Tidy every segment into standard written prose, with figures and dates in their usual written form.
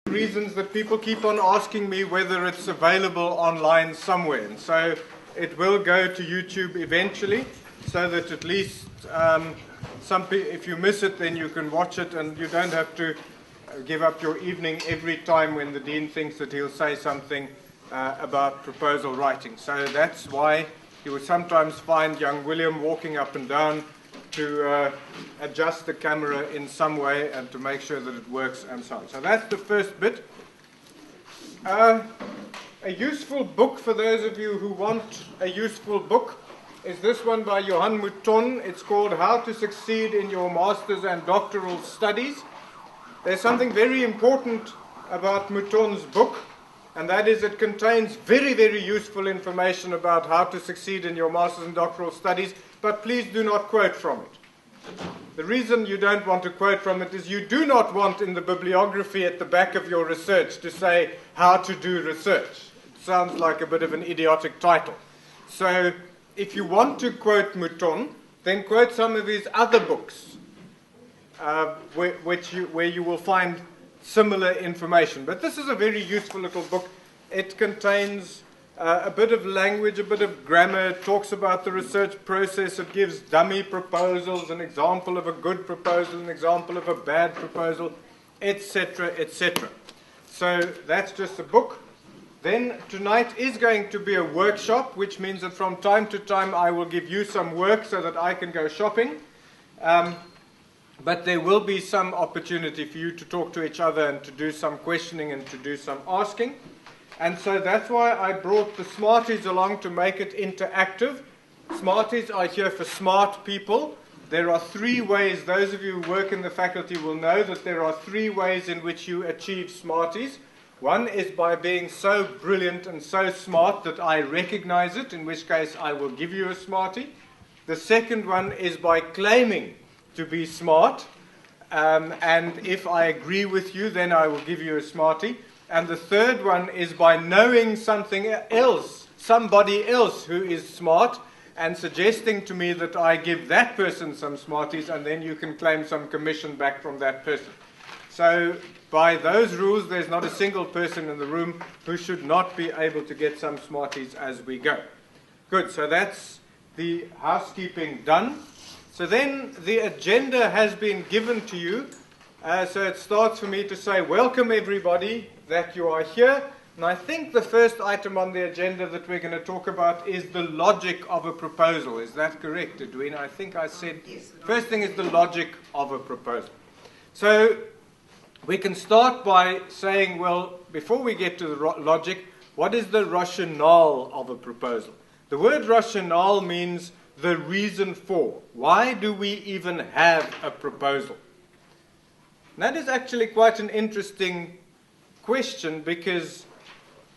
reasons that people keep on asking me whether it's available online somewhere. And so it will go to YouTube eventually, so that at least if you miss it, then you can watch it and you don't have to give up your evening every time when the Dean thinks that he'll say something about proposal writing. So that's why you would sometimes find young William walking up and down to adjust the camera in some way and to make sure that it works and so on. So that's the first bit. A useful book for those of you who want a useful book is this one by Johannes Cronje. It's called How to Succeed in Your Master's and Doctoral Studies. There's something very important about Cronje's book, and that is it contains very, very useful information about how to succeed in your master's and doctoral studies, but please do not quote from it. The reason you don't want to quote from it is you do not want in the bibliography at the back of your research to say how to do research. It sounds like a bit of an idiotic title. So if you want to quote Cronje, then quote some of his other books, where you will find similar information. But this is a very useful little book. It contains a bit of language, a bit of grammar. It talks about the research process. It gives dummy proposals, an example of a good proposal, an example of a bad proposal, etc., etc. So that's just a book. Then tonight is going to be a workshop, which means that from time to time I will give you some work so that I can go shopping. But there will be some opportunity for you to talk to each other and to do some questioning and to do some asking. And so that's why I brought the Smarties along to make it interactive. Smarties are here for smart people. There are 3 ways, those of you who work in the faculty will know that there are 3 ways in which you achieve Smarties. One is by being so brilliant and so smart that I recognize it, in which case I will give you a Smartie. The second one is by claiming to be smart, and if I agree with you, then I will give you a Smartie. And the third one is by knowing something else, somebody else who is smart, and suggesting to me that I give that person some Smarties, and then you can claim some commission back from that person. So by those rules, there's not a single person in the room who should not be able to get some Smarties as we go. Good, so that's the housekeeping done. So then the agenda has been given to you. So it starts for me to say, welcome everybody that you are here. And I think the first item on the agenda that we're going to talk about is the logic of a proposal. Is that correct, Edwina? I think I said, first thing is the logic of a proposal. So we can start by saying, well, before we get to the logic, what is the rationale of a proposal? The word rationale means the reason for. Why do we even have a proposal? And that is actually quite an interesting question, because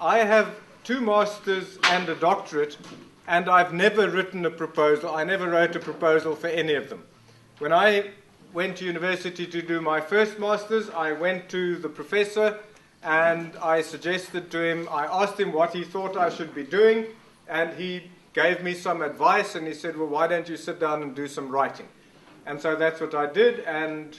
I have 2 masters and a doctorate, and I've never written a proposal. I never wrote a proposal for any of them. When I went to university to do my first master's, I went to the professor and I suggested to him, I asked him what he thought I should be doing, and he gave me some advice, and he said, well, why don't you sit down and do some writing? And so that's what I did, and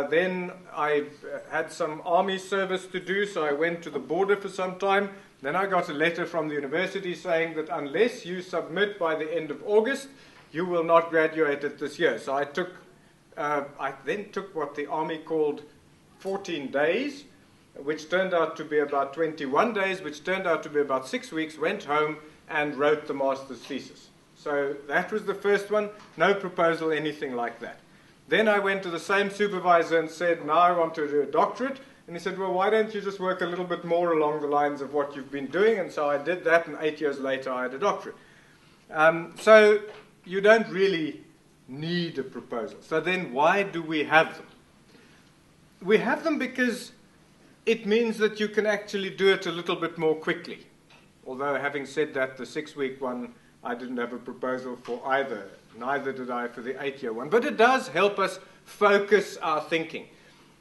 then I had some army service to do, so I went to the border for some time. Then I got a letter from the university saying that unless you submit by the end of August, you will not graduate it this year. So I then took what the army called 14 days, which turned out to be about 21 days, which turned out to be about 6 weeks, went home and wrote the master's thesis. So that was the first one, no proposal, anything like that. Then I went to the same supervisor and said, now I want to do a doctorate. And he said, well, why don't you just work a little bit more along the lines of what you've been doing? And so I did that, and 8 years later I had a doctorate. So you don't really need a proposal. So then why do we have them? We have them because it means that you can actually do it a little bit more quickly. Although having said that, the 6-week one, I didn't have a proposal for either. Neither did I for the 8-year one. But it does help us focus our thinking.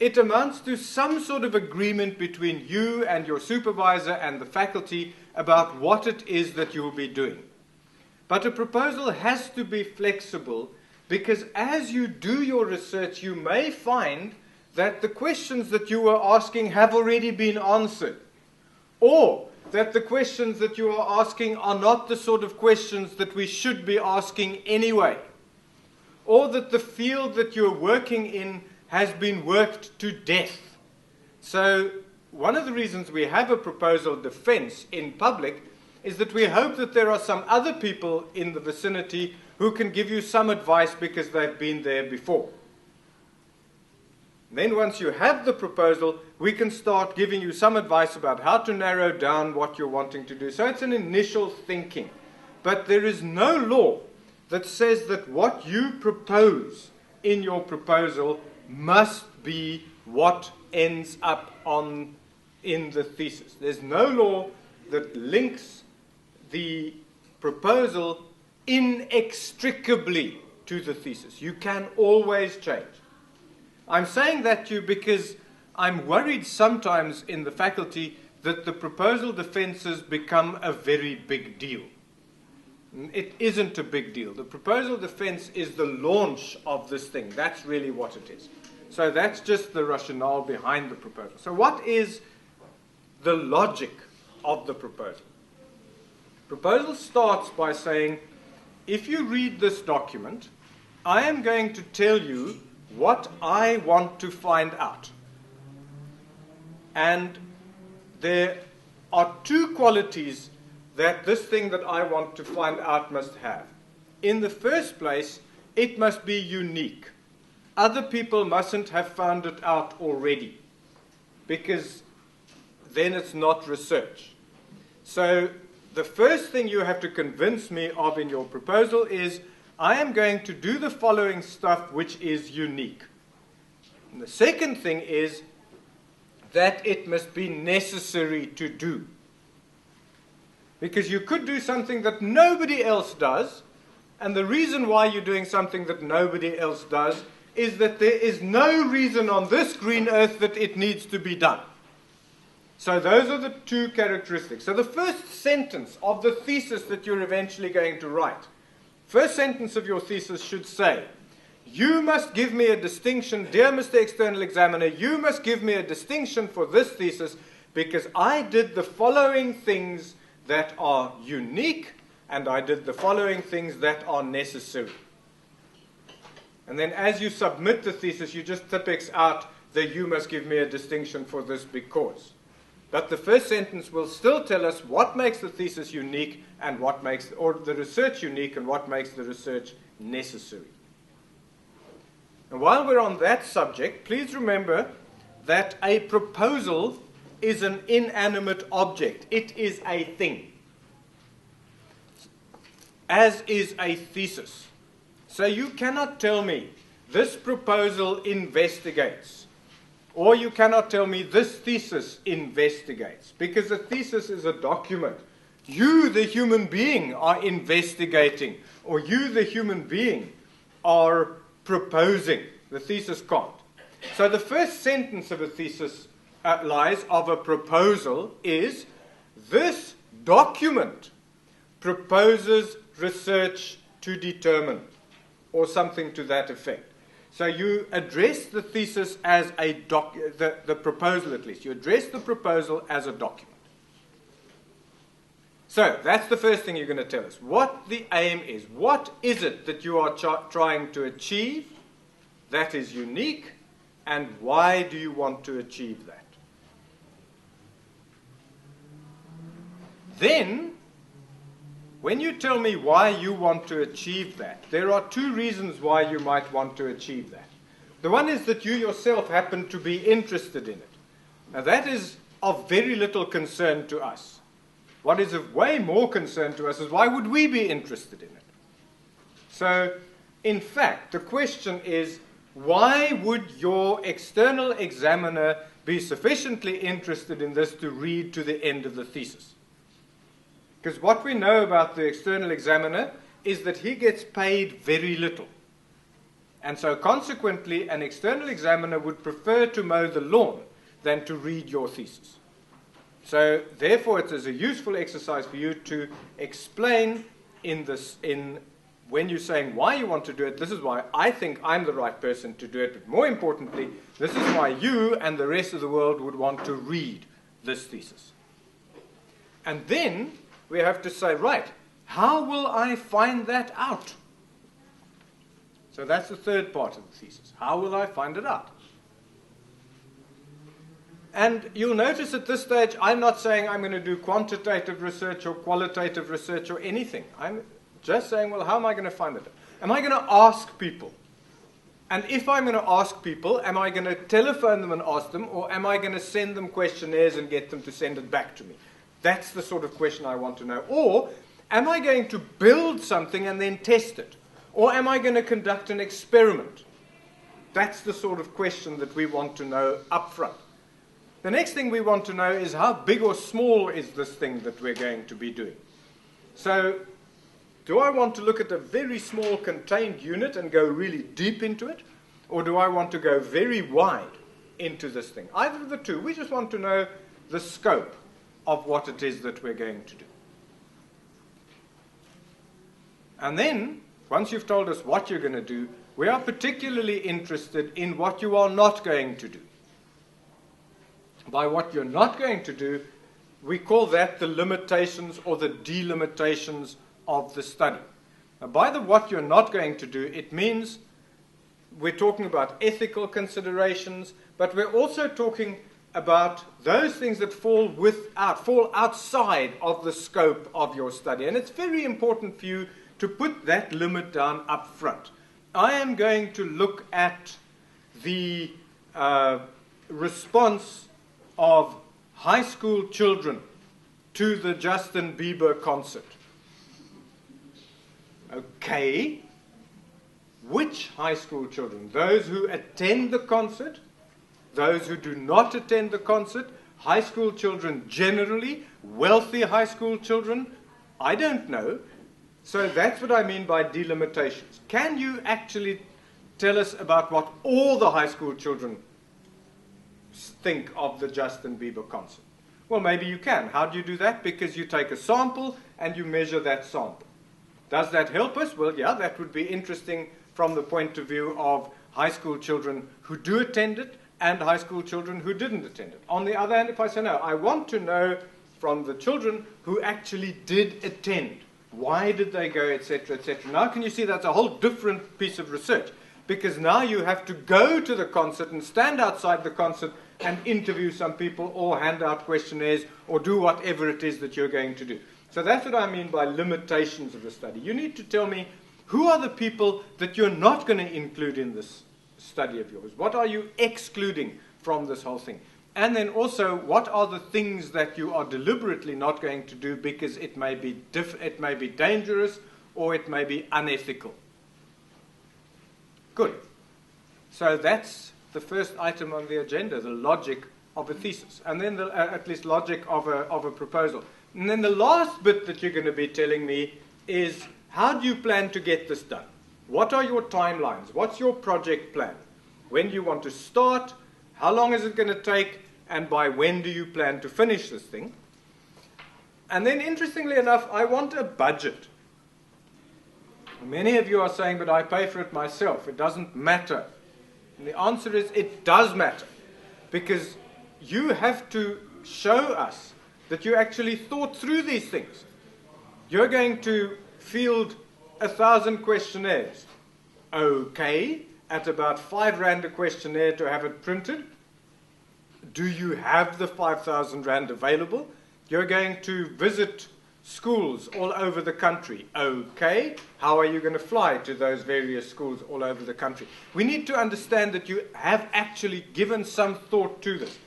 It amounts to some sort of agreement between you and your supervisor and the faculty about what it is that you will be doing. But a proposal has to be flexible, because as you do your research, you may find that the questions that you were asking have already been answered, or that the questions that you are asking are not the sort of questions that we should be asking anyway, or that the field that you're working in has been worked to death. So one of the reasons we have a proposal defense in public is that we hope that there are some other people in the vicinity who can give you some advice because they've been there before. Then once you have the proposal, we can start giving you some advice about how to narrow down what you're wanting to do. So it's an initial thinking. But there is no law that says that what you propose in your proposal must be what ends up in the thesis. There's no law that links the proposal inextricably to the thesis. You can always change. I'm saying that to you because I'm worried sometimes in the faculty that the proposal defenses become a very big deal. It isn't a big deal. The proposal defense is the launch of this thing. That's really what it is. So that's just the rationale behind the proposal. So what is the logic of the proposal? Proposal starts by saying, if you read this document, I am going to tell you what I want to find out. And there are two qualities that this thing that I want to find out must have. In the first place, it must be unique. Other people mustn't have found it out already, because then it's not research. So the first thing you have to convince me of in your proposal is, I am going to do the following stuff which is unique. And the second thing is that it must be necessary to do. Because you could do something that nobody else does, and the reason why you're doing something that nobody else does is that there is no reason on this green earth that it needs to be done. So those are the two characteristics. So the first sentence of the thesis that you're eventually going to write, first sentence of your thesis should say, you must give me a distinction, dear Mr. External Examiner, you must give me a distinction for this thesis because I did the following things that are unique and I did the following things that are necessary. And then as you submit the thesis, you just typex out that you must give me a distinction for this because. But the first sentence will still tell us what makes the thesis unique and what makes, or the research unique and what makes the research necessary. And while we're on that subject, please remember that a proposal is an inanimate object. It is a thing, as is a thesis. So you cannot tell me this proposal investigates, or you cannot tell me this thesis investigates, because a thesis is a document. You, the human being, are investigating, or you, the human being, are proposing. The thesis can't. So the first sentence of a thesis of a proposal is, this document proposes research to determine, or something to that effect. So you address the thesis as the proposal at least. You address the proposal as a document. So that's the first thing you're going to tell us. What the aim is. What is it that you are trying to achieve that is unique, and why do you want to achieve that? Then, when you tell me why you want to achieve that, there are two reasons why you might want to achieve that. The one is that you yourself happen to be interested in it. Now that is of very little concern to us. What is of way more concern to us is why would we be interested in it? So, in fact, the question is, why would your external examiner be sufficiently interested in this to read to the end of the thesis? Because what we know about the external examiner is that he gets paid very little. And so consequently, an external examiner would prefer to mow the lawn than to read your thesis. So therefore, it is a useful exercise for you to explain in when you're saying why you want to do it, this is why I think I'm the right person to do it. But more importantly, this is why you and the rest of the world would want to read this thesis. And then we have to say, right, how will I find that out? So that's the third part of the thesis. How will I find it out? And you'll notice at this stage, I'm not saying I'm going to do quantitative research or qualitative research or anything. I'm just saying, well, how am I going to find it? Am I going to ask people? And if I'm going to ask people, am I going to telephone them and ask them, or am I going to send them questionnaires and get them to send it back to me? That's the sort of question I want to know. Or am I going to build something and then test it? Or am I going to conduct an experiment? That's the sort of question that we want to know up front. The next thing we want to know is how big or small is this thing that we're going to be doing. So, do I want to look at a very small contained unit and go really deep into it? Or do I want to go very wide into this thing? Either of the two. We just want to know the scope of what it is that we're going to do. And then, once you've told us what you're going to do, we are particularly interested in what you are not going to do. By what you're not going to do, we call that the limitations or the delimitations of the study. Now, by the what you're not going to do, it means we're talking about ethical considerations, but we're also talking about those things that fall outside of the scope of your study. And it's very important for you to put that limit down up front. I am going to look at the response of high school children to the Justin Bieber concert. Okay, which high school children? Those who attend the concert, those who do not attend the concert, high school children generally, wealthy high school children, I don't know. So that's what I mean by delimitations. Can you actually tell us about what all the high school children think of the Justin Bieber concert? Well, maybe you can. How do you do that? Because you take a sample and you measure that sample. Does that help us? Well, yeah, that would be interesting from the point of view of high school children who do attend it and high school children who didn't attend it. On the other hand, if I say, no, I want to know from the children who actually did attend. Why did they go, etc., etc. Now, can you see that's a whole different piece of research? Because now you have to go to the concert and stand outside the concert and interview some people or hand out questionnaires or do whatever it is that you're going to do. So that's what I mean by limitations of the study. You need to tell me who are the people that you're not going to include in this study of yours. What are you excluding from this whole thing? And then also, what are the things that you are deliberately not going to do because it may be dangerous or it may be unethical? Good. So that's the first item on the agenda, the logic of a thesis, and then at least logic of a proposal. And then the last bit that you're going to be telling me is, how do you plan to get this done? What are your timelines? What's your project plan? When do you want to start? How long is it going to take? And by when do you plan to finish this thing? And then, interestingly enough, I want a budget. Many of you are saying, but I pay for it myself. It doesn't matter. And the answer is, it does matter. Because you have to show us that you actually thought through these things. You're going to field 1,000 questionnaires. Okay, at about 5 Rand a questionnaire to have it printed. Do you have the 5,000 Rand available? You're going to visit schools all over the country. Okay, how are you going to fly to those various schools all over the country? We need to understand that you have actually given some thought to this.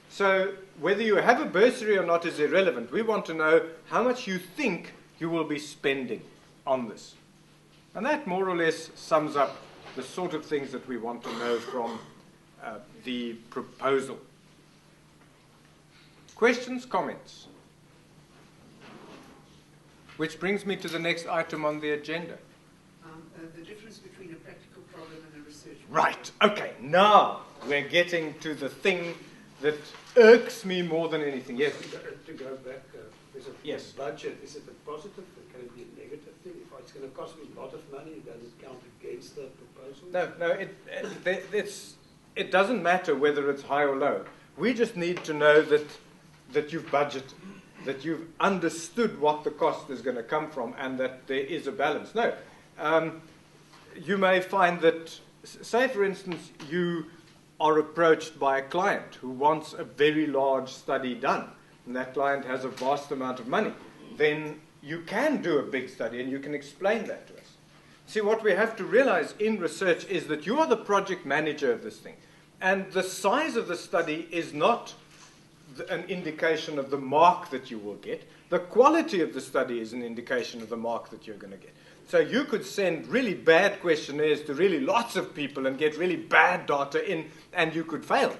So whether you have a bursary or not is irrelevant. We want to know how much you think you will be spending on this. And that more or less sums up the sort of things that we want to know from the proposal. Questions, comments? Which brings me to the next item on the agenda. The difference between a practical problem and a research problem. Right, okay, now we're getting to the thing that irks me more than anything. Yes? To go back, is it Yes. budget? Is it a positive thing? Can it be a negative thing? If it's going to cost me a lot of money, does it count against the proposal? No, it doesn't matter whether it's high or low. We just need to know that you've budgeted, that you've understood what the cost is going to come from, and that there is a balance. No, you may find that, say for instance, you are approached by a client who wants a very large study done, and that client has a vast amount of money. Then you can do a big study, and you can explain that to us. See, what we have to realize in research is that you are the project manager of this thing. And the size of the study is not an indication of the mark that you will get. The quality of the study is an indication of the mark that you're going to get. So you could send really bad questionnaires to really lots of people and get really bad data in, and you could fail.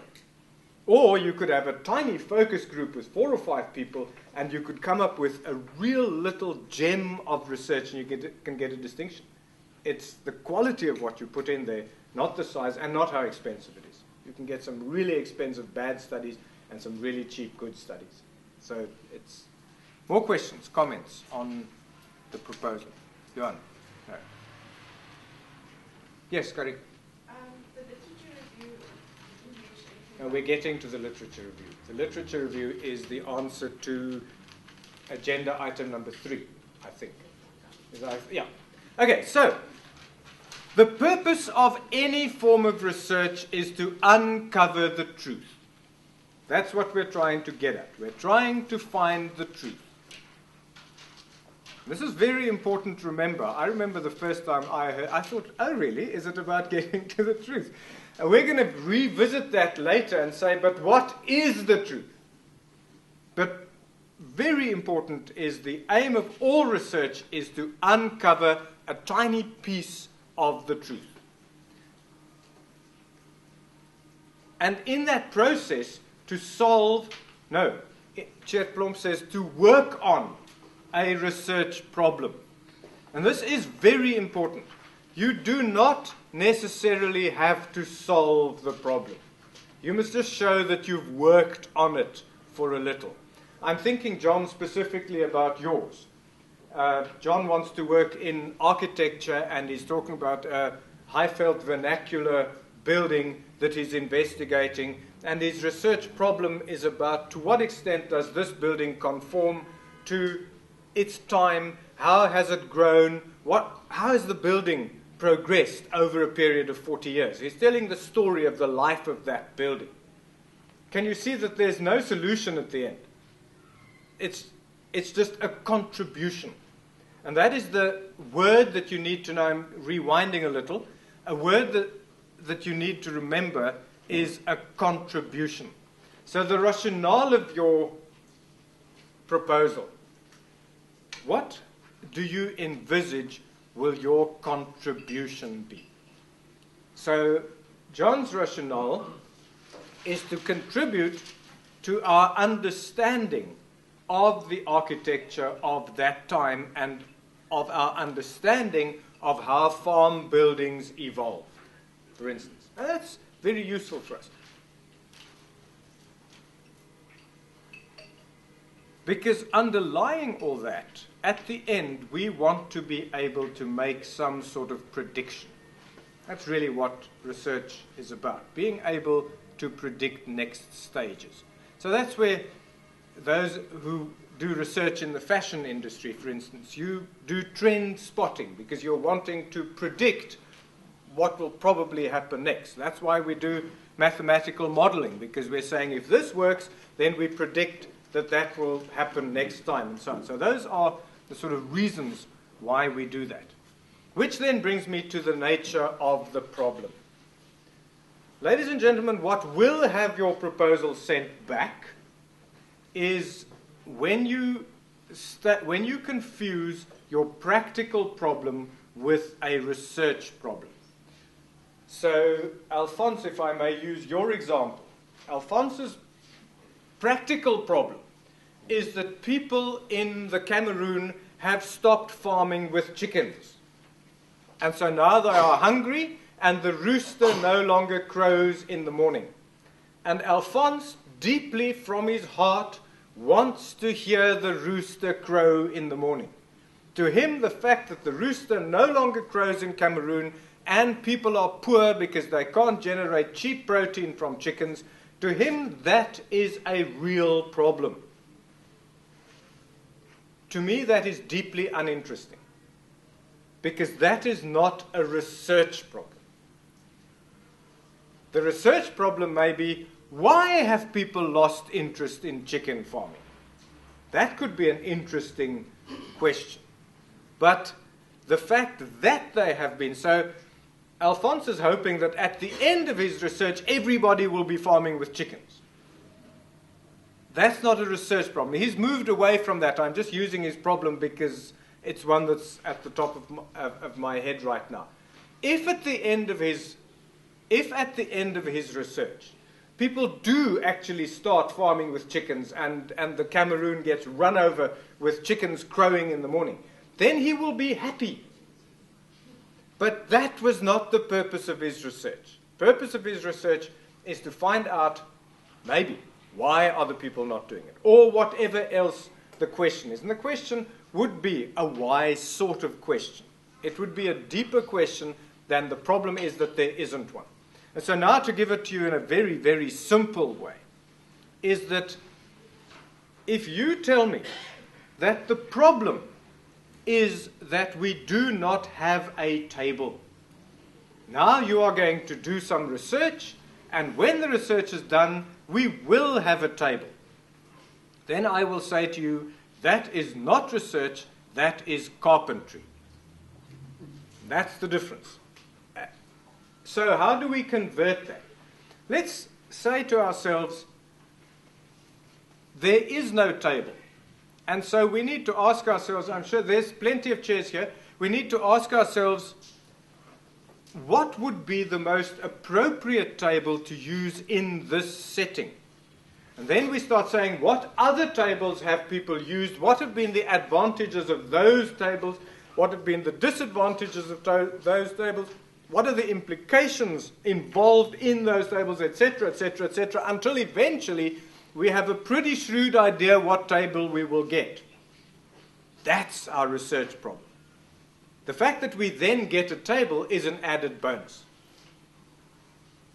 Or you could have a tiny focus group with 4 or 5 people, and you could come up with a real little gem of research, and you can get a distinction. It's the quality of what you put in there, not the size, and not how expensive it is. You can get some really expensive bad studies and some really cheap good studies. So it's more questions, comments on the proposal. Johan? No. Yes, Kari? The literature review, you mentioned anything No, we're getting to the literature review. The literature review is the answer to agenda item number 3, I think. Yeah. Okay, so the purpose of any form of research is to uncover the truth. That's what we're trying to get at. We're trying to find the truth. This is very important to remember. I remember the first time I heard, I thought, oh really, is it about getting to the truth? And we're going to revisit that later and say, but what is the truth? But very important is the aim of all research is to uncover a tiny piece of the truth. And in that process, to solve, no, Chert Plomp says to work on a research problem. And this is very important. You do not necessarily have to solve the problem. You must just show that you've worked on it for a little. I'm thinking, John, specifically about yours. John wants to work in architecture, and he's talking about a Highveld vernacular building that he's investigating, and his research problem is about to what extent does this building conform to its time, how has it grown, how has the building progressed over a period of 40 years. He's telling the story of the life of that building. Can you see that there's no solution at the end? It's just a contribution. And that is the word that you need to know. I'm rewinding a little. A word that you need to remember is a contribution. So the rationale of your proposal, what do you envisage will your contribution be? So John's rationale is to contribute to our understanding of the architecture of that time and of our understanding of how farm buildings evolve, for instance. And that's very useful for us. Because underlying all that, at the end, we want to be able to make some sort of prediction. That's really what research is about, being able to predict next stages. So that's where those who do research in the fashion industry, for instance, you do trend spotting because you're wanting to predict what will probably happen next. That's why we do mathematical modeling, because we're saying if this works, then we predict that will happen next time, and so on. So those are the sort of reasons why we do that. Which then brings me to the nature of the problem. Ladies and gentlemen, what will have your proposal sent back is when you confuse your practical problem with a research problem. So, Alphonse, if I may use your example, Alphonse's practical problem is that people in the Cameroon have stopped farming with chickens. And so now they are hungry, and the rooster no longer crows in the morning. And Alphonse deeply from his heart wants to hear the rooster crow in the morning. To him, the fact that the rooster no longer crows in Cameroon and people are poor because they can't generate cheap protein from chickens, to him that is a real problem. To me, that is deeply uninteresting, because that is not a research problem. The research problem may be, why have people lost interest in chicken farming? That could be an interesting question. But the fact that they have been, so Alphonse is hoping that at the end of his research, everybody will be farming with chickens. That's not a research problem. He's moved away from that. I'm just using his problem because it's one that's at the top of my head right now. If at the end of his research, people do actually start farming with chickens and the Cameroon gets run over with chickens crowing in the morning, then he will be happy. But that was not the purpose of his research. The purpose of his research is to find out, maybe, why are the people not doing it? Or whatever else the question is. And the question would be a why sort of question. It would be a deeper question than the problem is that there isn't one. And so now to give it to you in a very, very simple way, is that if you tell me that the problem is that we do not have a table, now you are going to do some research, and when the research is done, we will have a table. Then I will say to you, that is not research, that is carpentry. That's the difference. So how do we convert that? Let's say to ourselves, there is no table. And so we need to ask ourselves, I'm sure there's plenty of chairs here, we need to ask ourselves, what would be the most appropriate table to use in this setting? And then we start saying, what other tables have people used? What have been the advantages of those tables? What have been the disadvantages of those tables? What are the implications involved in those tables, etc., etc., etc., until eventually we have a pretty shrewd idea what table we will get. That's our research problem. The fact that we then get a table is an added bonus.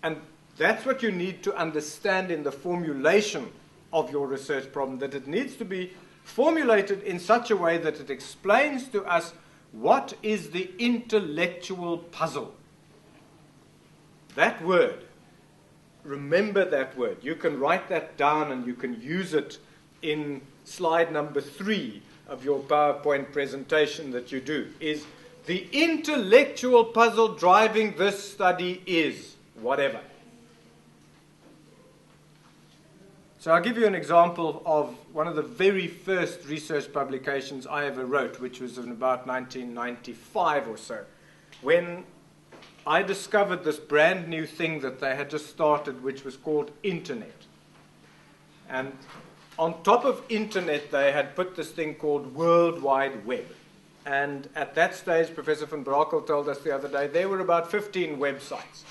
And that's what you need to understand in the formulation of your research problem, that it needs to be formulated in such a way that it explains to us what is the intellectual puzzle. That word, remember that word. You can write that down and you can use it in slide number 3 of your PowerPoint presentation that you do, is the intellectual puzzle driving this study is whatever. So I'll give you an example of one of the very first research publications I ever wrote, which was in about 1995 or so, when I discovered this brand new thing that they had just started, which was called Internet. And on top of Internet, they had put this thing called World Wide Web. And at that stage, Professor van Brakel told us the other day, there were about 15 websites.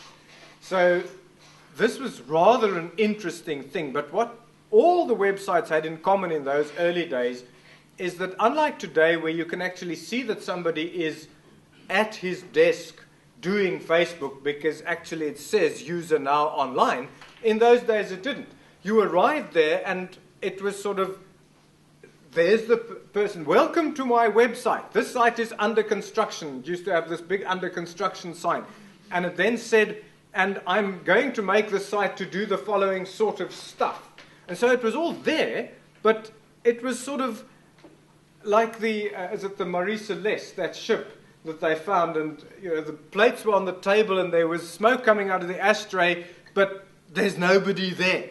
So this was rather an interesting thing. But what all the websites had in common in those early days is that unlike today, where you can actually see that somebody is at his desk doing Facebook because actually it says user now online, in those days it didn't. You arrived there and it was sort of, there's the person, welcome to my website. This site is under construction. It used to have this big under construction sign. And it then said, and I'm going to make the site to do the following sort of stuff. And so it was all there, but it was sort of like the, is it the Marie Celeste, that ship that they found, and the plates were on the table and there was smoke coming out of the ashtray, but there's nobody there.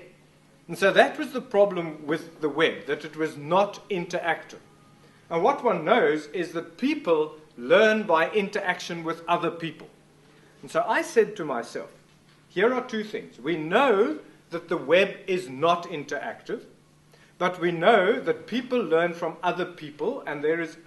And so that was the problem with the web, that it was not interactive. And what one knows is that people learn by interaction with other people. And so I said to myself, here are two things. We know that the web is not interactive, but we know that people learn from other people, and there is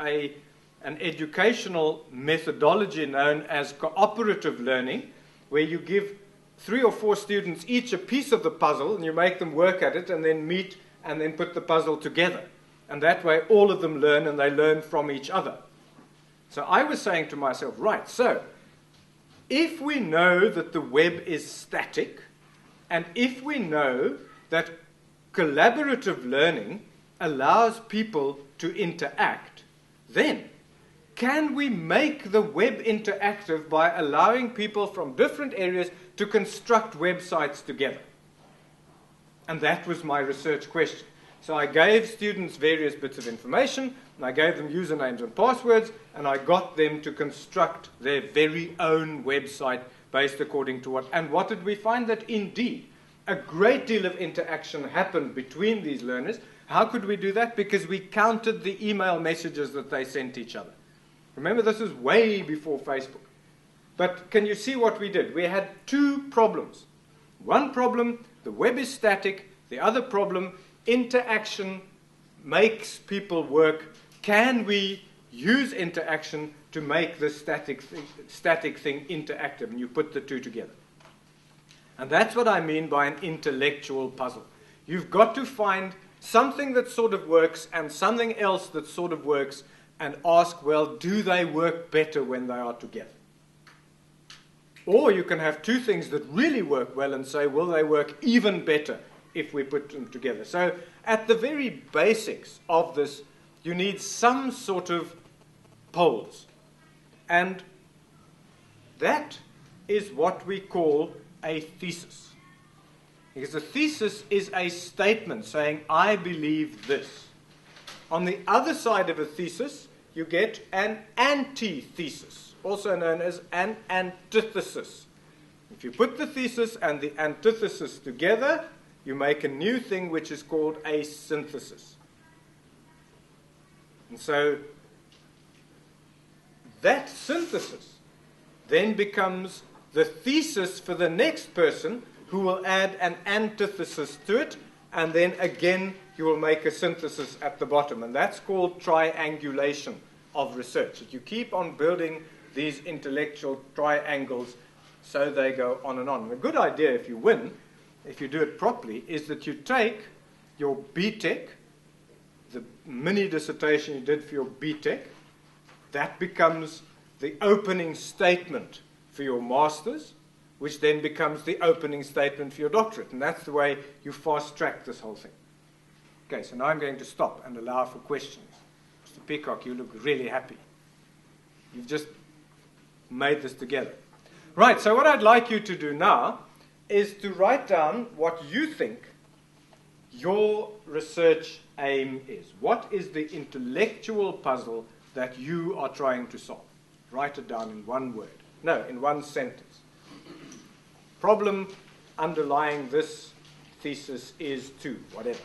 an educational methodology known as cooperative learning, where you give 3 or 4 students each a piece of the puzzle, and you make them work at it and then meet and then put the puzzle together. And that way all of them learn, and they learn from each other. So I was saying to myself, right, so if we know that the web is static, and if we know that collaborative learning allows people to interact, then can we make the web interactive by allowing people from different areas to construct websites together? And that was my research question. So I gave students various bits of information, and I gave them usernames and passwords, and I got them to construct their very own website based according to what. And what did we find? That indeed, a great deal of interaction happened between these learners. How could we do that? Because we counted the email messages that they sent each other. Remember, this is way before Facebook. But can you see what we did? We had 2 problems. One problem, the web is static. The other problem, interaction makes people work. Can we use interaction to make the static thing interactive? And you put the 2 together. And that's what I mean by an intellectual puzzle. You've got to find something that sort of works and something else that sort of works, and ask, well, do they work better when they are together? Or you can have 2 things that really work well and say, will they work even better if we put them together? So at the very basics of this, you need some sort of poles. And that is what we call a thesis. Because a thesis is a statement saying, I believe this. On the other side of a thesis, you get an antithesis, also known as an antithesis. If you put the thesis and the antithesis together, you make a new thing which is called a synthesis. And so that synthesis then becomes the thesis for the next person, who will add an antithesis to it, and then again you will make a synthesis at the bottom. And that's called triangulation of research. That you keep on building these intellectual triangles so they go on and on. And a good idea, if you win, if you do it properly, is that you take your BTech, the mini dissertation you did for your BTech, that becomes the opening statement for your master's, which then becomes the opening statement for your doctorate. And that's the way you fast-track this whole thing. Okay, so now I'm going to stop and allow for questions. Mr. Peacock, you look really happy. You've just made this together. Right, so what I'd like you to do now is to write down what you think your research aim is. What is the intellectual puzzle that you are trying to solve? Write it down in one word. No, in one sentence. Problem underlying this thesis is to, whatever.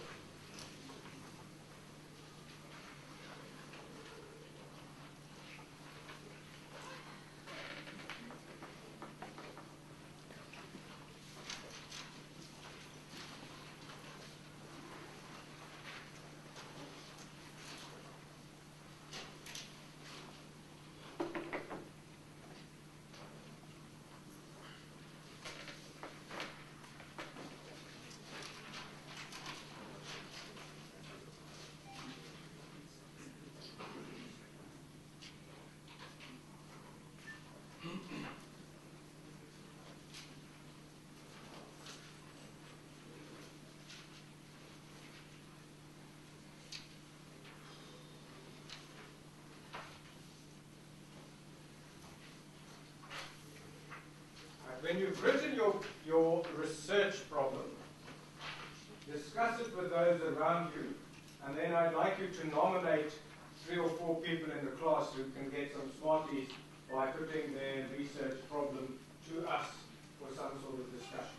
When you've written your research problem, discuss it with those around you, and then I'd like you to nominate 3 or 4 people in the class who can get some Smarties by putting their research problem to us for some sort of discussion.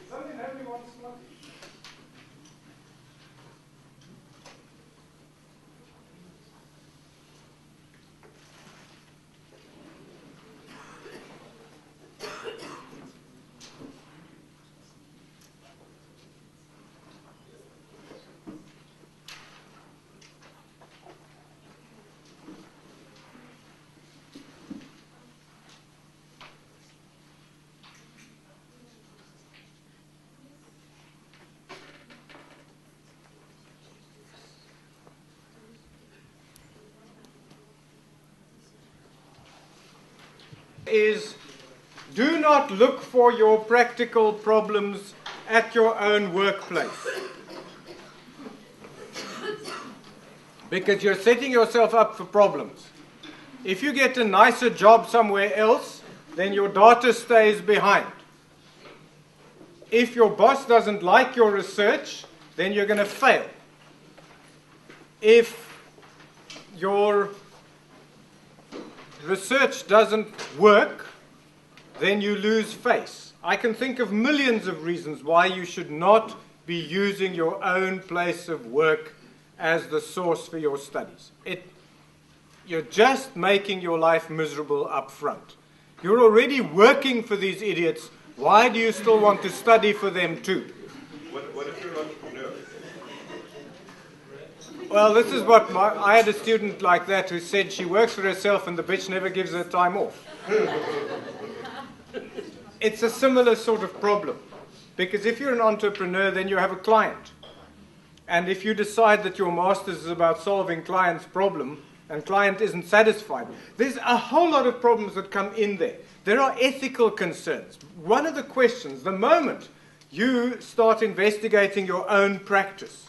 Something nobody wants Smarties. is do not look for your practical problems at your own workplace. Because you're setting yourself up for problems. If you get a nicer job somewhere else, then your data stays behind. If your boss doesn't like your research, then you're going to fail. If your research doesn't work, then you lose face. I can think of millions of reasons why you should not be using your own place of work as the source for your studies. You're just making your life miserable up front. You're already working for these idiots. Why do you still want to study for them too? What if you're an entrepreneur? Well, this is what I had a student like that who said she works for herself and the bitch never gives her time off. It's a similar sort of problem. Because if you're an entrepreneur, then you have a client. And if you decide that your master's is about solving client's problem, and client isn't satisfied, there's a whole lot of problems that come in there. There are ethical concerns. One of the questions, the moment you start investigating your own practice,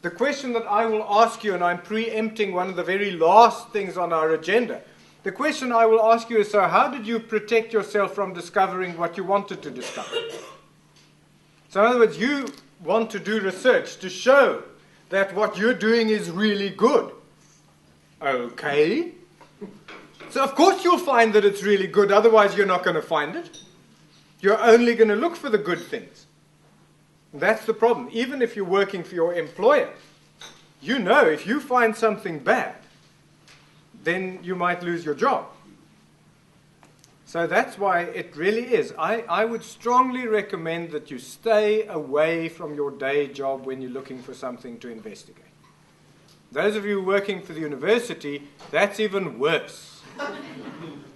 the question that I will ask you, and I'm preempting one of the very last things on our agenda, the question I will ask you is, so how did you protect yourself from discovering what you wanted to discover? So in other words, you want to do research to show that what you're doing is really good. Okay. So of course you'll find that it's really good, otherwise you're not going to find it. You're only going to look for the good things. That's the problem. Even if you're working for your employer, you know if you find something bad, then you might lose your job. So that's why it really is. I would strongly recommend that you stay away from your day job when you're looking for something to investigate. Those of you working for the university, that's even worse.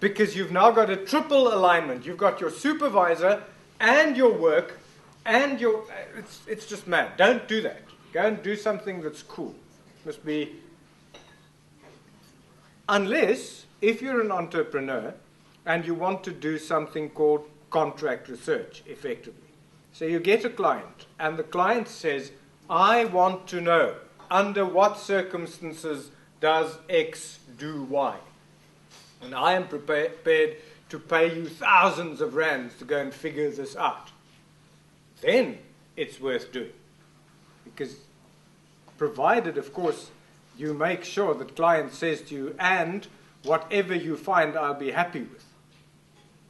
Because you've now got a triple alignment. You've got your supervisor and your work and your... It's just mad. Don't do that. Go and do something that's cool. Must be... Unless, if you're an entrepreneur and you want to do something called contract research, effectively. So you get a client, and the client says, I want to know under what circumstances does X do Y? And I am prepared to pay you thousands of rands to go and figure this out. Then it's worth doing. Because provided, of course, you make sure that client says to you, and whatever you find, I'll be happy with.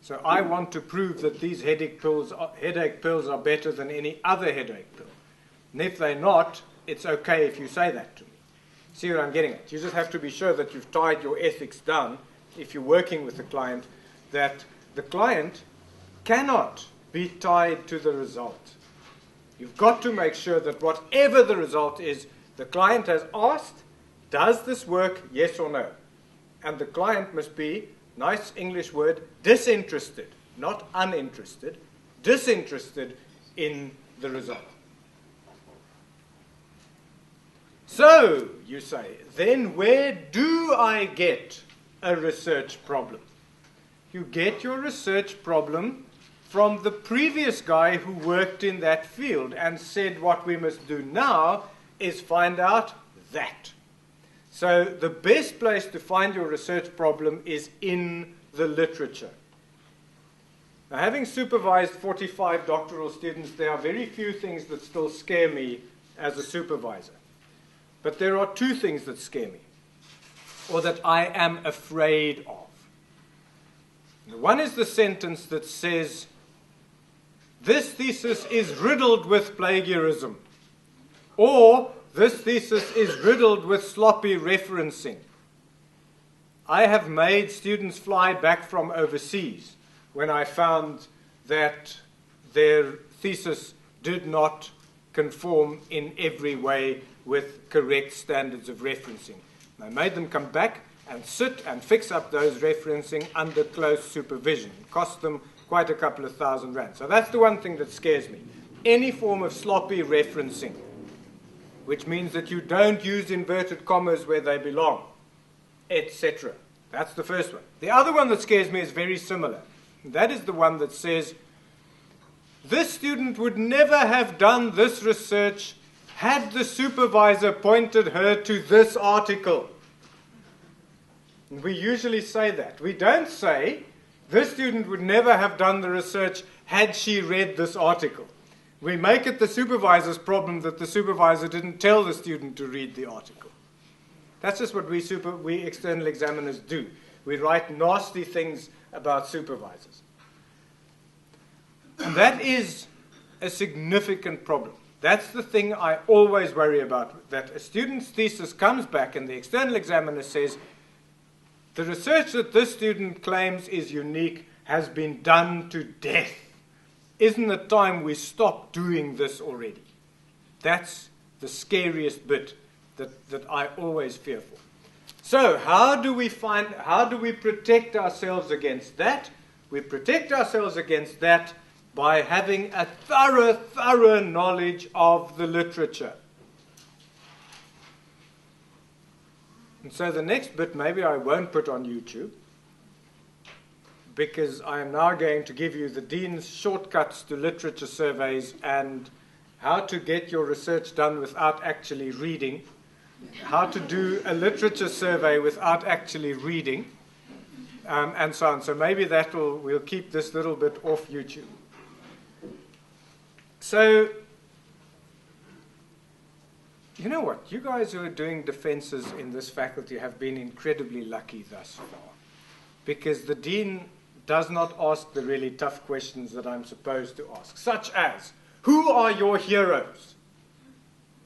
So I want to prove that these headache pills are better than any other headache pill. And if they're not, it's okay if you say that to me. See what I'm getting at? You just have to be sure that you've tied your ethics down, if you're working with the client, that the client cannot be tied to the result. You've got to make sure that whatever the result is, the client has asked, does this work, yes or no? And the client must be, nice English word, disinterested, not uninterested, disinterested in the result. So, you say, then where do I get a research problem? You get your research problem from the previous guy who worked in that field and said what we must do now is find out that. So the best place to find your research problem is in the literature. Now, having supervised 45 doctoral students, there are very few things that still scare me as a supervisor. But there are two things that scare me, or that I am afraid of. One is the sentence that says, this thesis is riddled with plagiarism, or this thesis is riddled with sloppy referencing. I have made students fly back from overseas when I found that their thesis did not conform in every way with correct standards of referencing. I made them come back and sit and fix up those referencing under close supervision. It cost them quite a couple of thousand rand. So that's the one thing that scares me. Any form of sloppy referencing, which means that you don't use inverted commas where they belong, etc. That's the first one. The other one that scares me is very similar. That is the one that says, this student would never have done this research had the supervisor pointed her to this article. We usually say that. We don't say, this student would never have done the research had she read this article. We make it the supervisor's problem that the supervisor didn't tell the student to read the article. That's just what we external examiners do. We write nasty things about supervisors. And that is a significant problem. That's the thing I always worry about, that a student's thesis comes back and the external examiner says, the research that this student claims is unique has been done to death. Isn't it time we stop doing this already? That's the scariest bit that I always fear for. So how do we protect ourselves against that? We protect ourselves against that by having a thorough knowledge of the literature. And so the next bit maybe I won't put on YouTube, because I am now going to give you the Dean's shortcuts to literature surveys and how to get your research done without actually reading, how to do a literature survey without actually reading, and so on. So maybe we'll keep this little bit off YouTube. So, you know what? You guys who are doing defenses in this faculty have been incredibly lucky thus far, because the Dean does not ask the really tough questions that I'm supposed to ask, such as, who are your heroes?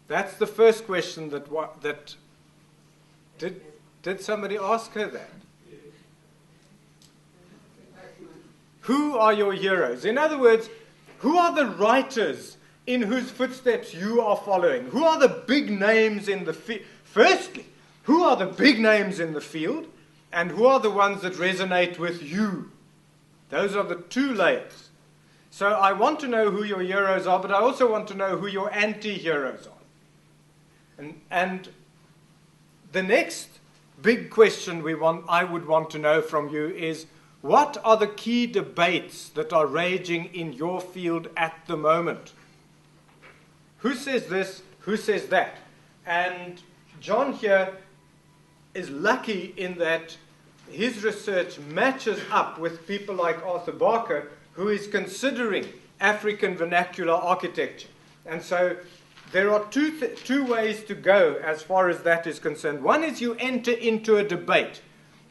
That's the first question did somebody ask her that? Who are your heroes? In other words, who are the writers in whose footsteps you are following? Who are the big names in the field? Firstly, who are the big names in the field? And who are the ones that resonate with you? Those are the two layers. So I want to know who your heroes are, but I also want to know who your anti-heroes are. And the next big question I would want to know from you is, what are the key debates that are raging in your field at the moment? Who says this? Who says that? And John here is lucky in that his research matches up with people like Arthur Barker, who is considering African vernacular architecture. And so there are two ways to go as far as that is concerned. One is you enter into a debate.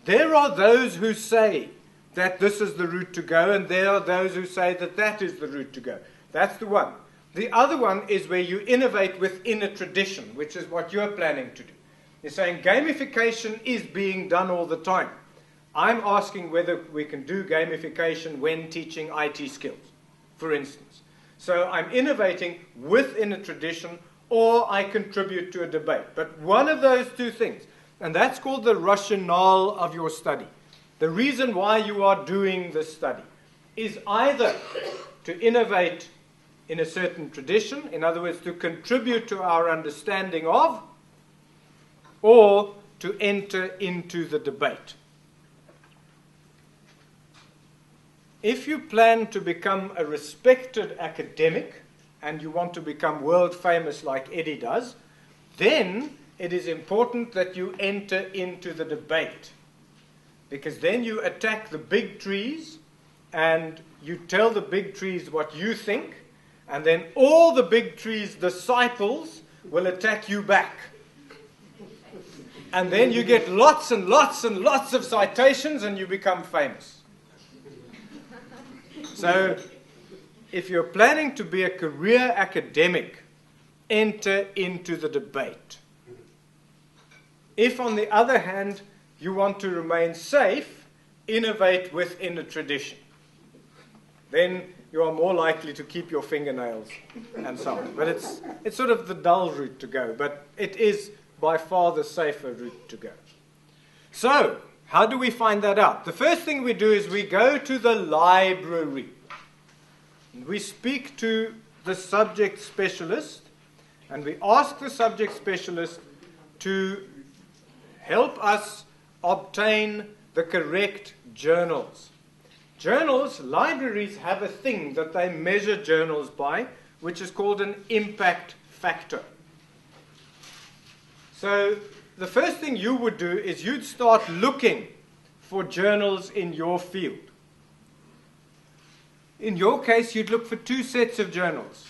There are those who say that this is the route to go, and there are those who say that that is the route to go. That's the one. The other one is where you innovate within a tradition, which is what you're planning to do. You're saying gamification is being done all the time. I'm asking whether we can do gamification when teaching IT skills, for instance. So I'm innovating within a tradition, or I contribute to a debate. But one of those two things, and that's called the rationale of your study. The reason why you are doing this study is either to innovate in a certain tradition, in other words, to contribute to our understanding of, or to enter into the debate. If you plan to become a respected academic and you want to become world famous like Eddie does, then it is important that you enter into the debate. Because then you attack the big trees and you tell the big trees what you think, and then all the big trees' disciples will attack you back. And then you get lots and lots and lots of citations and you become famous. So, if you're planning to be a career academic, enter into the debate. If, on the other hand, you want to remain safe, innovate within a tradition. Then you are more likely to keep your fingernails and so on. But it's sort of the dull route to go, but it is by far the safer route to go. So, how do we find that out? The first thing we do is we go to the library. We speak to the subject specialist, and we ask the subject specialist to help us obtain the correct journals. Journals, libraries have a thing that they measure journals by, which is called an impact factor. So the first thing you would do is you'd start looking for journals in your field. In your case, you'd look for two sets of journals.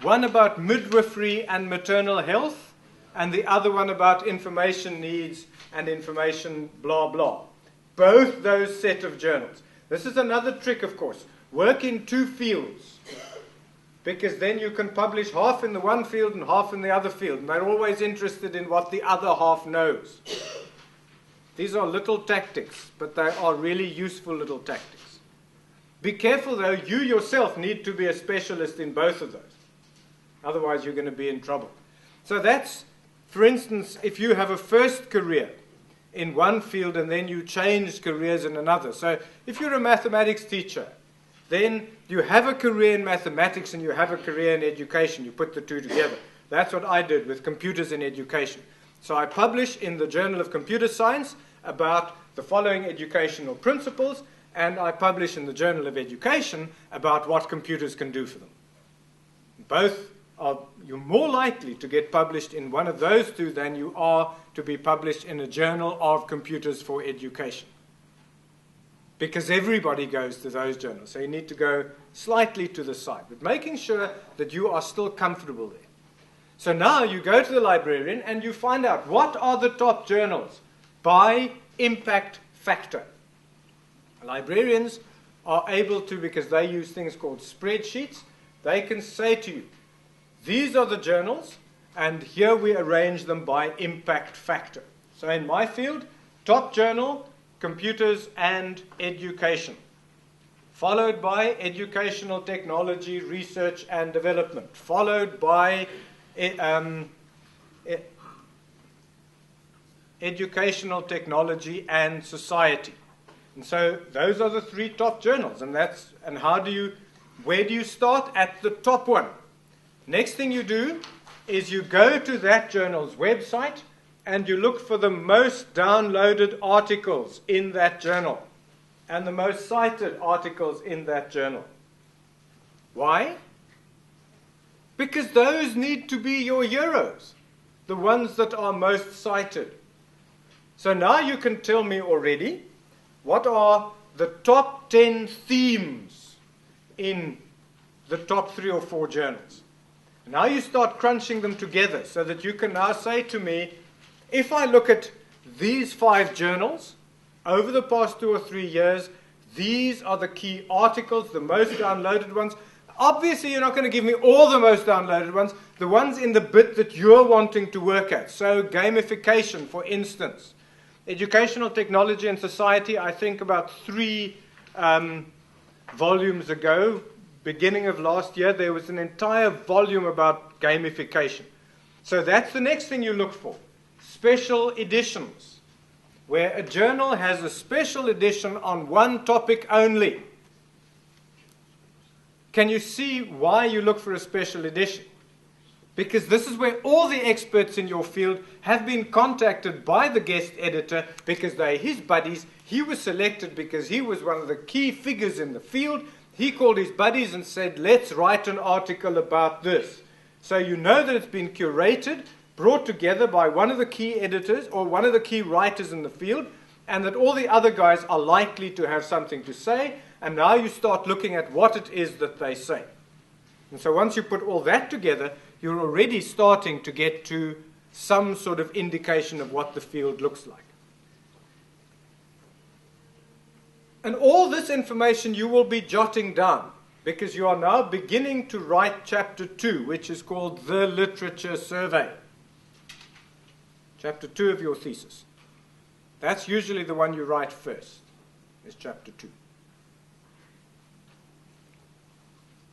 One about midwifery and maternal health, and the other one about information needs and information blah blah. Both those set of journals. This is another trick, of course. Work in two fields, because then you can publish half in the one field and half in the other field. And they're always interested in what the other half knows. These are little tactics, but they are really useful little tactics. Be careful, though, you yourself need to be a specialist in both of those. Otherwise, you're going to be in trouble. So that's, for instance, if you have a first career in one field and then you change careers in another. So if you're a mathematics teacher, then you have a career in mathematics and you have a career in education. You put the two together. That's what I did with computers in education. So I publish in the Journal of Computer Science about the following educational principles, and I publish in the Journal of Education about what computers can do for them. Both are, you're more likely to get published in one of those two than you are to be published in a Journal of Computers for Education. Because everybody goes to those journals. So you need to go slightly to the side, but making sure that you are still comfortable there. So now you go to the librarian and you find out what are the top journals by impact factor. Librarians are able to, because they use things called spreadsheets, they can say to you, these are the journals, and here we arrange them by impact factor. So in my field, top journal, computers and education, followed by educational technology, research and development, followed by educational technology and society. And so those are the three top journals. And where do you start? At the top one. Next thing you do is you go to that journal's website and you look for the most downloaded articles in that journal and the most cited articles in that journal. Why? Because those need to be your heroes, the ones that are most cited. So now you can tell me already what are the top 10 themes in the top 3 or 4 journals. Now you start crunching them together so that you can now say to me, if I look at these 5 journals over the past 2 or 3 years, these are the key articles, the most downloaded ones. Obviously, you're not going to give me all the most downloaded ones, the ones in the bit that you're wanting to work at. So gamification, for instance. Educational technology and society, I think about 3 volumes ago, beginning of last year, there was an entire volume about gamification. So that's the next thing you look for. Special editions, where a journal has a special edition on one topic only. Can you see why you look for a special edition? Because this is where all the experts in your field have been contacted by the guest editor because they're his buddies. He was selected because he was one of the key figures in the field. He called his buddies and said, let's write an article about this. So you know that it's been curated, brought together by one of the key editors or one of the key writers in the field, and that all the other guys are likely to have something to say. And now you start looking at what it is that they say. And so once you put all that together, you're already starting to get to some sort of indication of what the field looks like. And all this information you will be jotting down because you are now beginning to write chapter 2, which is called The Literature Survey. Chapter 2 of your thesis. That's usually the one you write first, is chapter 2.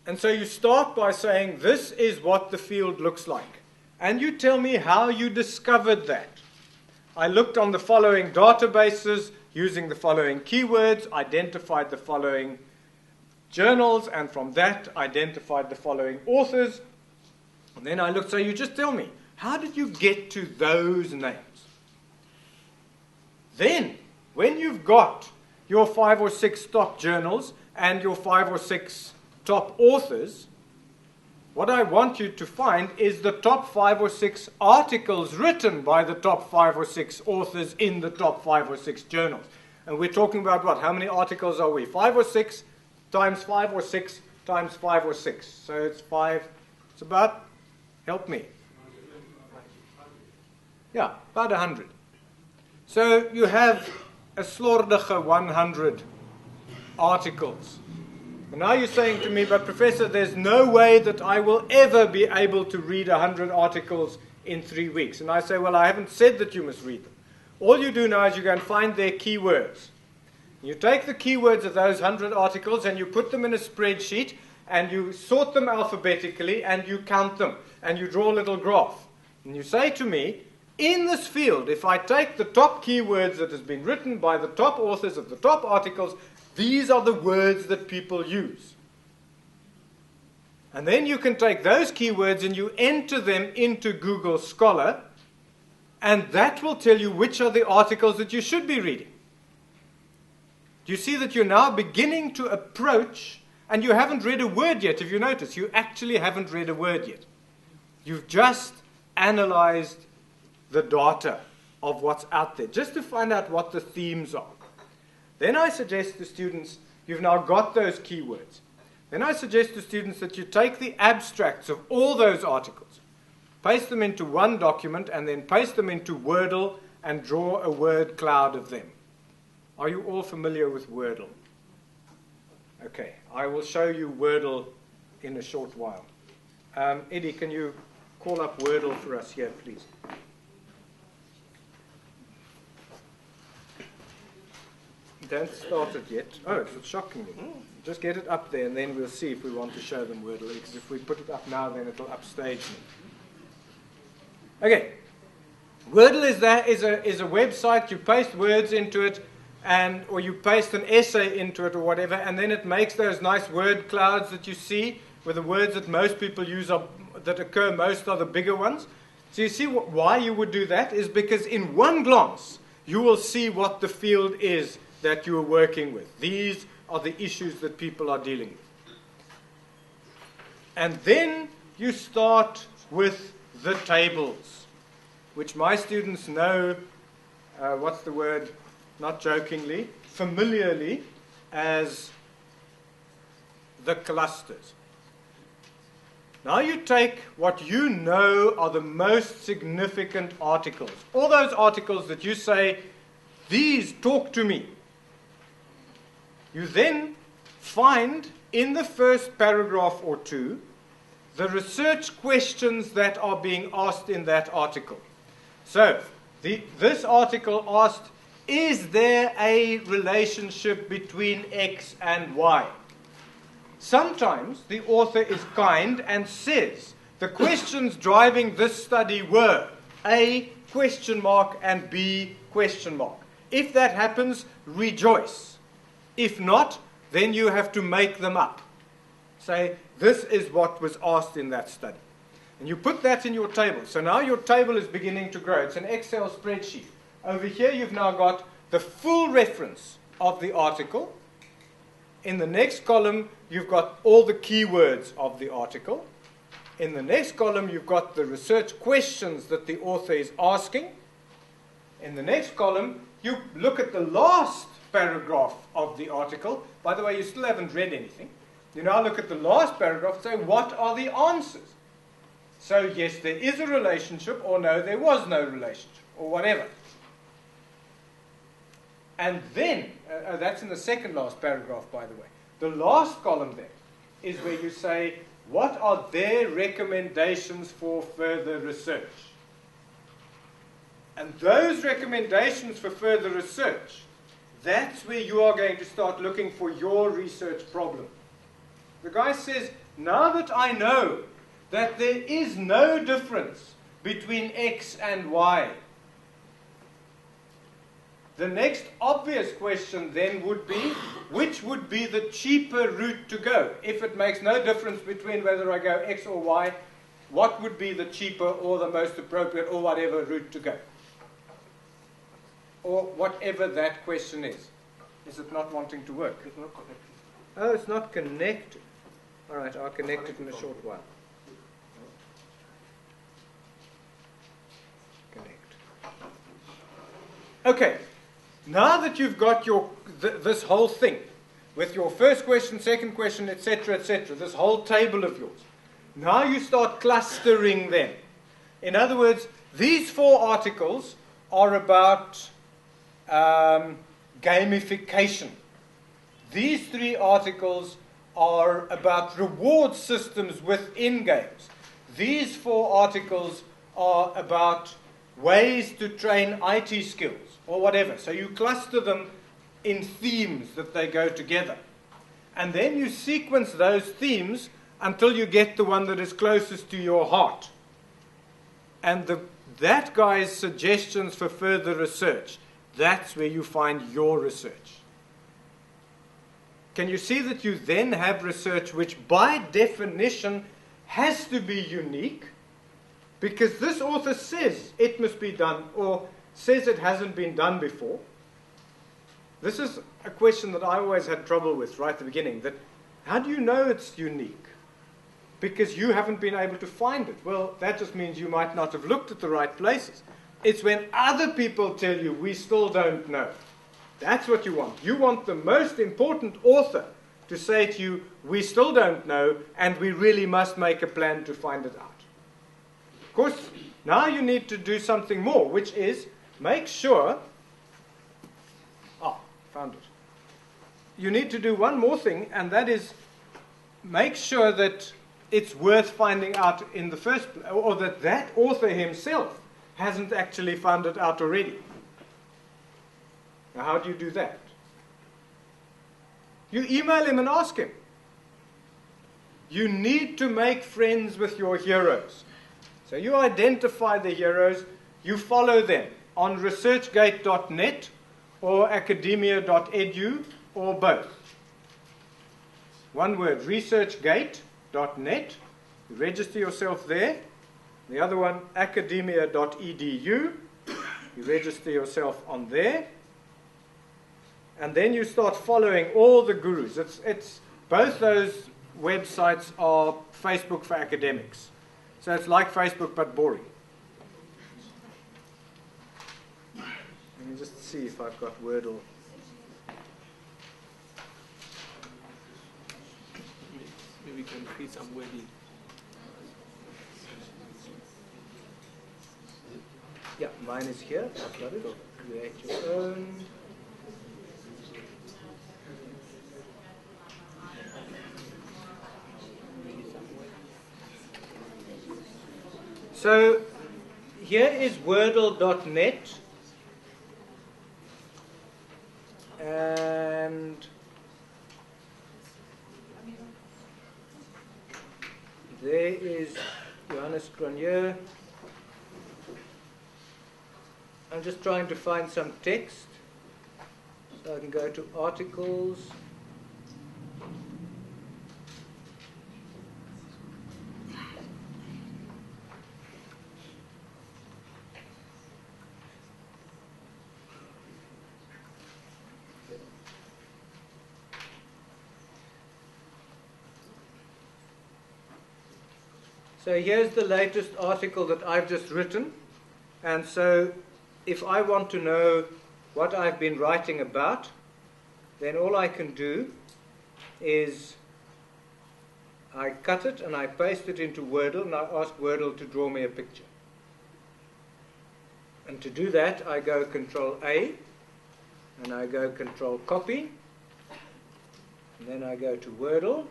And so you start by saying, this is what the field looks like. And you tell me how you discovered that. I looked on the following databases using the following keywords, identified the following journals, and from that identified the following authors. And then I looked, so you just tell me, how did you get to those names? Then when you've got your 5 or 6 top journals and your 5 or 6 top authors, what I want you to find is the top 5 or 6 articles written by the top 5 or 6 authors in the top 5 or 6 journals. And we're talking about what? How many articles are we? 5 or 6 times 5 or 6 times 5 or 6. So it's 5. It's about, help me. Yeah, about 100. So you have a slordige 100 articles. And now you're saying to me, but Professor, there's no way that I will ever be able to read 100 articles in 3 weeks. And I say, well, I haven't said that you must read them. All you do now is you go and find their keywords. You take the keywords of those 100 articles and you put them in a spreadsheet and you sort them alphabetically and you count them and you draw a little graph. And you say to me, in this field, if I take the top keywords that has been written by the top authors of the top articles, these are the words that people use. And then you can take those keywords and you enter them into Google Scholar, and that will tell you which are the articles that you should be reading. Do you see that you're now beginning to approach, and you haven't read a word yet, if you notice. You actually haven't read a word yet. You've just analyzed the data of what's out there, just to find out what the themes are. Then I suggest to students, you've now got those keywords. Then I suggest to students that you take the abstracts of all those articles, paste them into one document, and then paste them into Wordle and draw a word cloud of them. Are you all familiar with Wordle? Okay, I will show you Wordle in a short while. Eddie, can you call up Wordle for us here, please? Don't start it yet. Oh, it's shocking me. Just get it up there and then we'll see if we want to show them Wordle. Because if we put it up now, then it'll upstage me. Okay. Wordle is a website. You paste words into it, or you paste an essay into it or whatever, and then it makes those nice word clouds that you see, where the words that most people use that occur most are the bigger ones. So you see why you would do that is because in one glance you will see what the field is that you are working with. These are the issues that people are dealing with. And then you start with the tables, which my students know, what's the word, not jokingly, familiarly, as the clusters. Now you take what you know are the most significant articles, all those articles that you say, these talk to me. You then find in the first paragraph or two the research questions that are being asked in that article. So, this article asked, is there a relationship between X and Y? Sometimes the author is kind and says, the questions driving this study were A, question mark, and B, question mark. If that happens, rejoice. If not, then you have to make them up. Say, this is what was asked in that study. And you put that in your table. So now your table is beginning to grow. It's an Excel spreadsheet. Over here you've now got the full reference of the article. In the next column, you've got all the keywords of the article. In the next column, you've got the research questions that the author is asking. In the next column, you look at the last paragraph of the article. By the way, you still haven't read anything. You now look at the last paragraph and say, what are the answers? So, yes, there is a relationship, or no, there was no relationship, or whatever. And then, that's in the second last paragraph, by the way. The last column there is where you say, what are their recommendations for further research? And those recommendations for further research, that's where you are going to start looking for your research problem. The guy says, now that I know that there is no difference between X and Y, the next obvious question then would be, which would be the cheaper route to go? If it makes no difference between whether I go X or Y, what would be the cheaper or the most appropriate or whatever route to go? or whatever that question is. Is it not wanting to work? It's not connected. Oh, it's not connected. All right, I'll connect it in a short while. Connect. Okay, now that you've got your this whole thing, with your first question, second question, etc., this whole table of yours, now you start clustering them. In other words, these 4 articles are about gamification. These 3 articles are about reward systems within games. These 4 articles are about ways to train IT skills or whatever. So you cluster them in themes that they go together. And then you sequence those themes until you get the one that is closest to your heart. And that guy's suggestions for further research, that's where you find your research. Can you see that you then have research which by definition has to be unique? Because this author says it must be done or says it hasn't been done before. This is a question that I always had trouble with right at the beginning. That how do you know it's unique? Because you haven't been able to find it. Well, that just means you might not have looked at the right places. It's when other people tell you, we still don't know. That's what you want. You want the most important author to say to you, we still don't know, and we really must make a plan to find it out. Of course, now you need to do something more, which is make sure... found it. You need to do one more thing, and that is make sure that it's worth finding out in the first place, or that author himself hasn't actually found it out already. Now, how do you do that? You email him and ask him. You need to make friends with your heroes. So you identify the heroes, you follow them on researchgate.net or academia.edu, or both. One word, researchgate.net. You register yourself there. The other one, academia.edu. You register yourself on there. And then you start following all the gurus. It's both those websites are Facebook for academics. So it's like Facebook but boring. Let me just see if I've got Wordle. Maybe we can create some Wordle. Yeah, mine is here. I've got it. Create your own. So here is Wordle.net. And there is Johannes Cronje. I'm just trying to find some text. So I can go to articles. So here's the latest article that I've just written. And so if I want to know what I've been writing about, then all I can do is I cut it and I paste it into Wordle, and I ask Wordle to draw me a picture. And to do that, I go Control A, and I go Control Copy, and then I go to Wordle,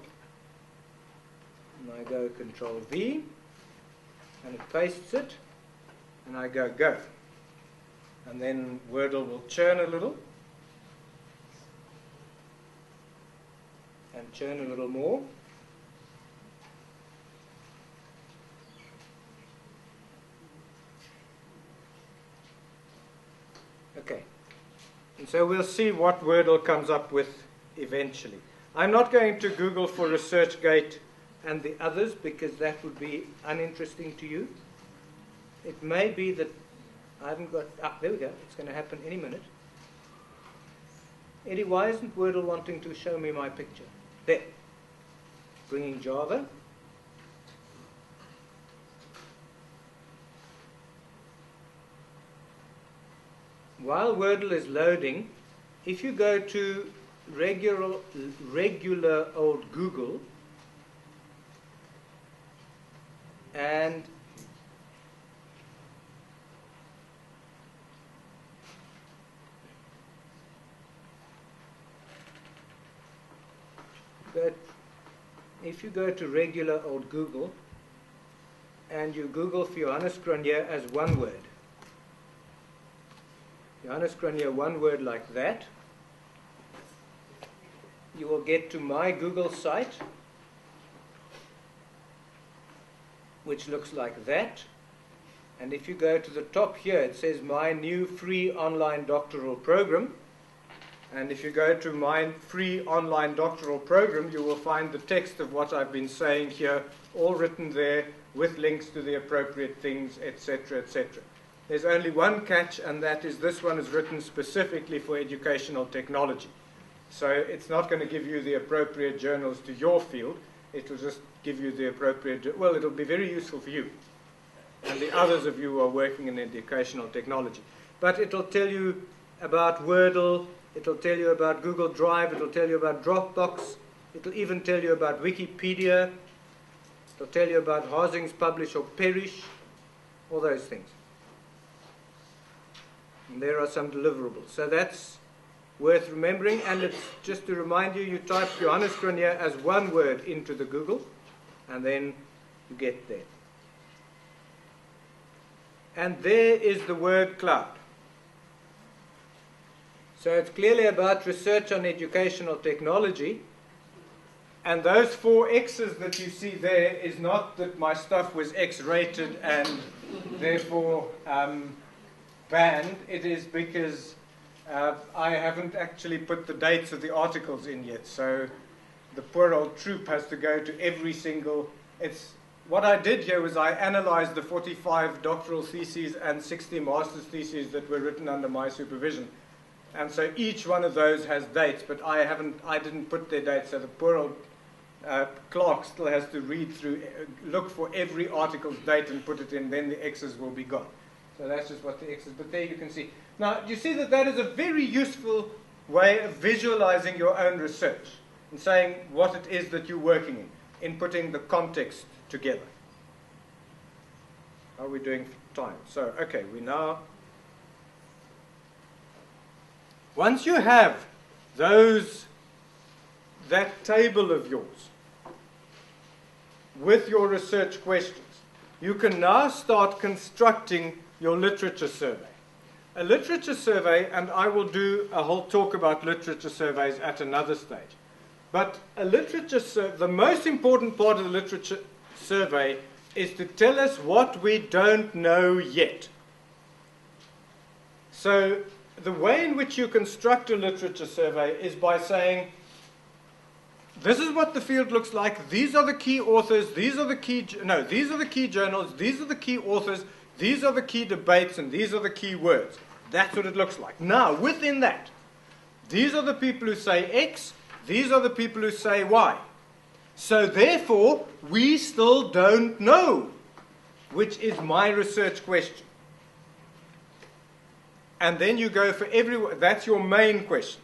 and I go Control V, and it pastes it, and I go Go. And then Wordle will churn a little, and churn a little more. Okay, and so we'll see what Wordle comes up with eventually. I'm not going to Google for ResearchGate and the others because that would be uninteresting to you. It may be that I haven't got... there we go. It's going to happen any minute. Eddie, why isn't Wordle wanting to show me my picture? There. Bringing Java. While Wordle is loading, if you go to regular old Google and if you go to regular old Google and you Google for Johannes Cronje as one word, Johannes Cronje, one word like that, you will get to my Google site, which looks like that. And if you go to the top here, it says my new free online doctoral program. And if you go to my free online doctoral program, you will find the text of what I've been saying here, all written there with links to the appropriate things, etc., etc. There's only one catch, and that is this one is written specifically for educational technology. So it's not going to give you the appropriate journals to your field. It will just give you the appropriate... Well, it'll be very useful for you and the others of you who are working in educational technology. But it'll tell you about Wordle, it'll tell you about Google Drive, it'll tell you about Dropbox, it'll even tell you about Wikipedia, it'll tell you about Harsing's Publish or Perish, all those things. And there are some deliverables. So that's worth remembering, and it's just to remind you, you type Johannes Cronje as one word into the Google, and then you get there. And there is the word cloud. So it's clearly about research on educational technology, and those 4 X's that you see there is not that my stuff was X-rated and therefore banned. It is because I haven't actually put the dates of the articles in yet, so the poor old troop has to go to every single... What I did here was I analyzed the 45 doctoral theses and 60 master's theses that were written under my supervision. And so each one of those has dates, but I didn't put their dates, so the poor old clerk still has to read through, look for every article's date and put it in, then the X's will be gone. So that's just what the X is. But there you can see. Now, you see that is a very useful way of visualizing your own research and saying what it is that you're working in putting the context together. How are we doing for time? So, okay, once you have that table of yours with your research questions, you can now start constructing your literature survey. A literature survey, and I will do a whole talk about literature surveys at another stage, but the most important part of the literature survey is to tell us what we don't know yet. So the way in which you construct a literature survey is by saying, this is what the field looks like, these are the key authors, these are the key journals, these are the key authors, these are the key debates, and these are the key words. That's what it looks like. Now, within that, these are the people who say X, these are the people who say Y. So therefore, we still don't know, which is my research question. And then you go for that's your main question.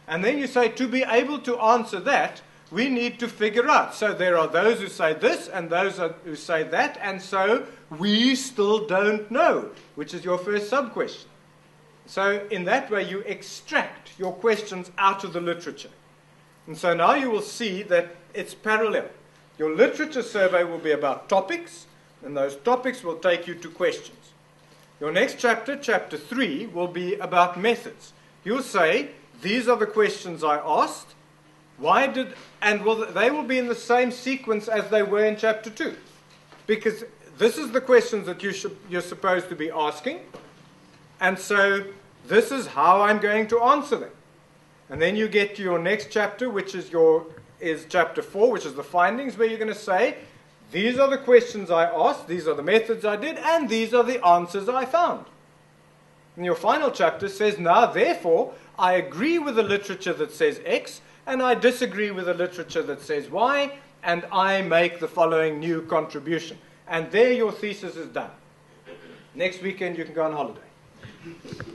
And then you say, to be able to answer that, we need to figure out. So there are those who say this and those who say that, and so we still don't know, which is your first sub-question. So in that way, you extract your questions out of the literature. And so now you will see that it's parallel. Your literature survey will be about topics, and those topics will take you to questions. Your next chapter, chapter 3, will be about methods. You'll say, these are the questions I asked. They will be in the same sequence as they were in chapter 2. Because this is the questions that you're supposed to be asking. And so this is how I'm going to answer them. And then you get to your next chapter, which is chapter 4, which is the findings, where you're going to say, these are the questions I asked, these are the methods I did, and these are the answers I found. And your final chapter says, now, therefore, I agree with the literature that says X, and I disagree with the literature that says Y, and I make the following new contribution. And there your thesis is done. Next weekend you can go on holiday.